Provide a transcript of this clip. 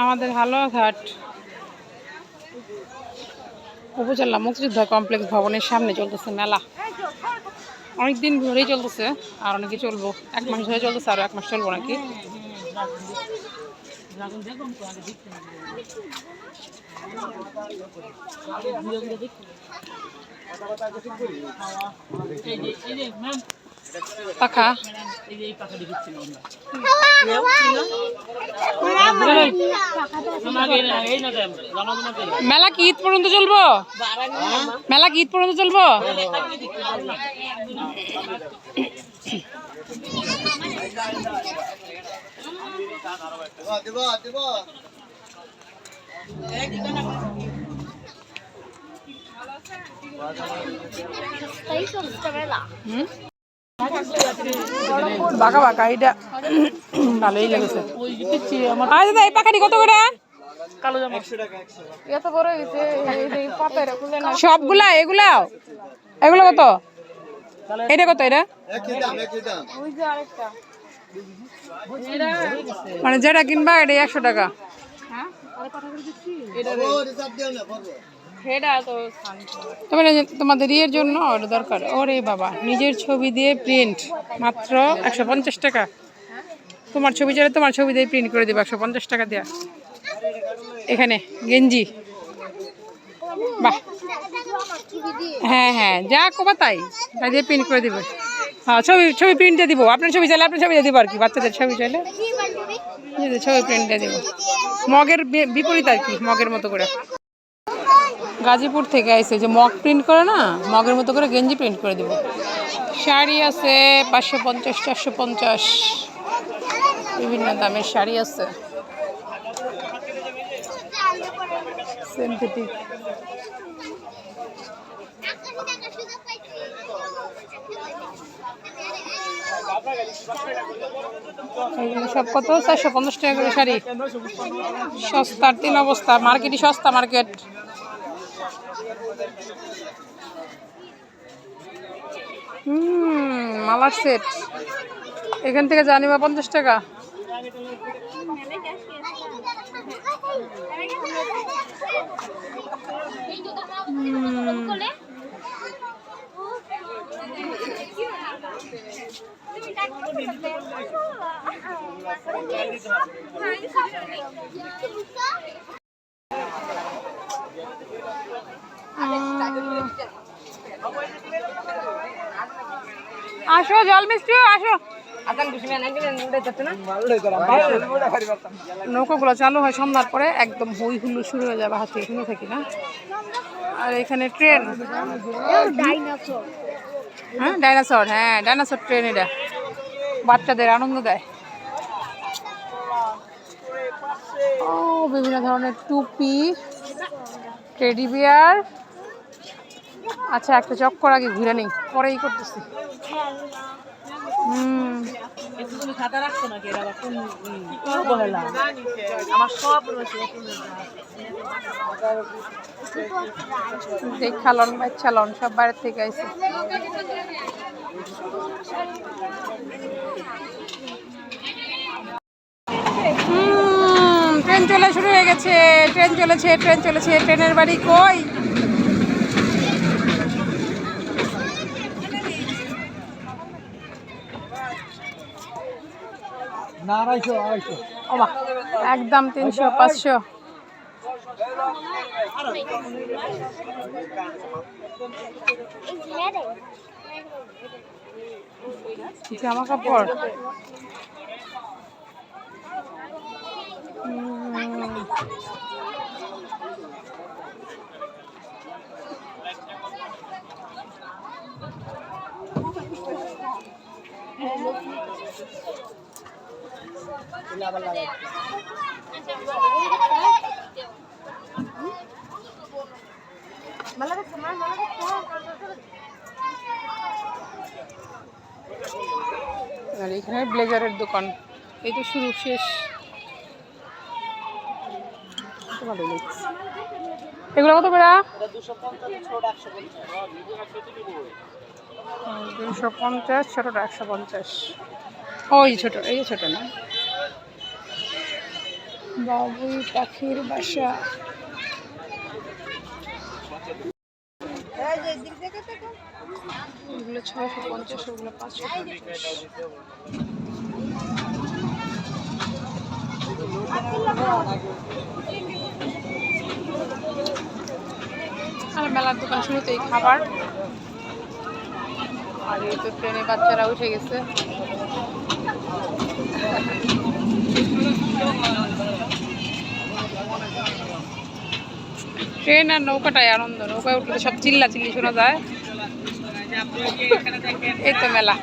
আমাদের হালুয়াঘাট উপজেলা মুক্তিযোদ্ধা কমপ্লেক্স ভবনের সামনে চলতেছে মেলা। অনেকদিন ধরেই চলতেছে, আর অনেকে চলবো, 1 মাস ধরে চলতেছে, আরো 1 মাস চলবো নাকি। পাখা মেলা কি ঈদ পর্যন্ত চলবো? মেলা কি ঈদ পর্যন্ত চলবো? বাঁকা বাঁকা এটা ভালোই লেগেছে। দাদা এই পাখাটি কত করে? সবগুলা এগুলা এগুলো কত? এটা কত? এটা মানে যেটা কিনবা এটা 100 টাকা। তোমাদের ইয়ের জন্য ওর দরকার। ওরে বাবা, নিজের ছবি দিয়ে প্রিন্ট মাত্র 150 টাকা। তোমার ছবি চাইলে তোমার ছবি দিয়ে প্রিন্ট করে দেবে 150 টাকা দেওয়া। এখানে গেঞ্জি, বাহ, হ্যাঁ হ্যাঁ, যা কোবা তাই দিয়ে প্রিন্ট করে দিবে। হ্যাঁ, ছবি প্রিন্ট দিয়ে দিব। আপনার ছবি চাইলে আপনার ছবি দিয়ে দিব আর কি, বাচ্চাদের ছবি চাইলে ছবি প্রিন্ট দিয়ে দিব। মগের বিপরীত আর কি, মগের মতো করে। গাজীপুর থেকে আইসে যে মগ প্রিন্ট করে না, মগের মতো করে গেঞ্জি প্রিন্ট করে দেব। শাড়ি আছে 550, 450, বিভিন্ন দামের শাড়ি আছে। সিনথেটিক এগুলো সব কত? 450 টাকা করে শাড়ি। সস্তার 3 অবস্থা, মার্কেটই সস্তা মার্কেট। মালার সেট এখান থেকে জানিবা 50 টাকা। আসো জল মিষ্টি, আসো। নৌকাগুলো চালু হয় সন্ধ্যার পরে, একদম হই হুল্লো শুরু হয়ে যাবে। হাতে এখানে থাকি না। আর এখানে ট্রেন, হ্যাঁ ডাইনোসর, হ্যাঁ ডাইনোসর ট্রেন। এটা বাচ্চাদের আনন্দ দেয়। ও বিভিন্ন ধরনের টুপি, টেডি বিয়ার। আচ্ছা, একটা চক্কর আগে ঘুরে নেই, পরেই করতেছি। দেখালন বাচ্চালন সব বাইরের থেকে আইছে। ট্রেন চলে শুরু হয়ে গেছে, ট্রেন চলেছে, ট্রেন চলেছে। ট্রেনের বাড়ি কই? একদম 300, 500। জামা কাপড় আর এখানে ব্লেজারের দোকান। এই তো শুরু, শেষ। এগুলো কত করে? 250, ছোটটা 150। ওই ছোট, এই ছোট না, বাবুই পাখির বাসা। এগুলো 650, ওগুলো 550। আর মেলার দোকান শুরুতেই খাবার। আর এই তো ট্রেনে বাচ্চারা উঠে গেছে। ট্রেন আর নৌকাটাই আনন্দ, নৌকায় উঠলে সব চিল্লা চিল্লি শোনা যায়। এই তো মেলা।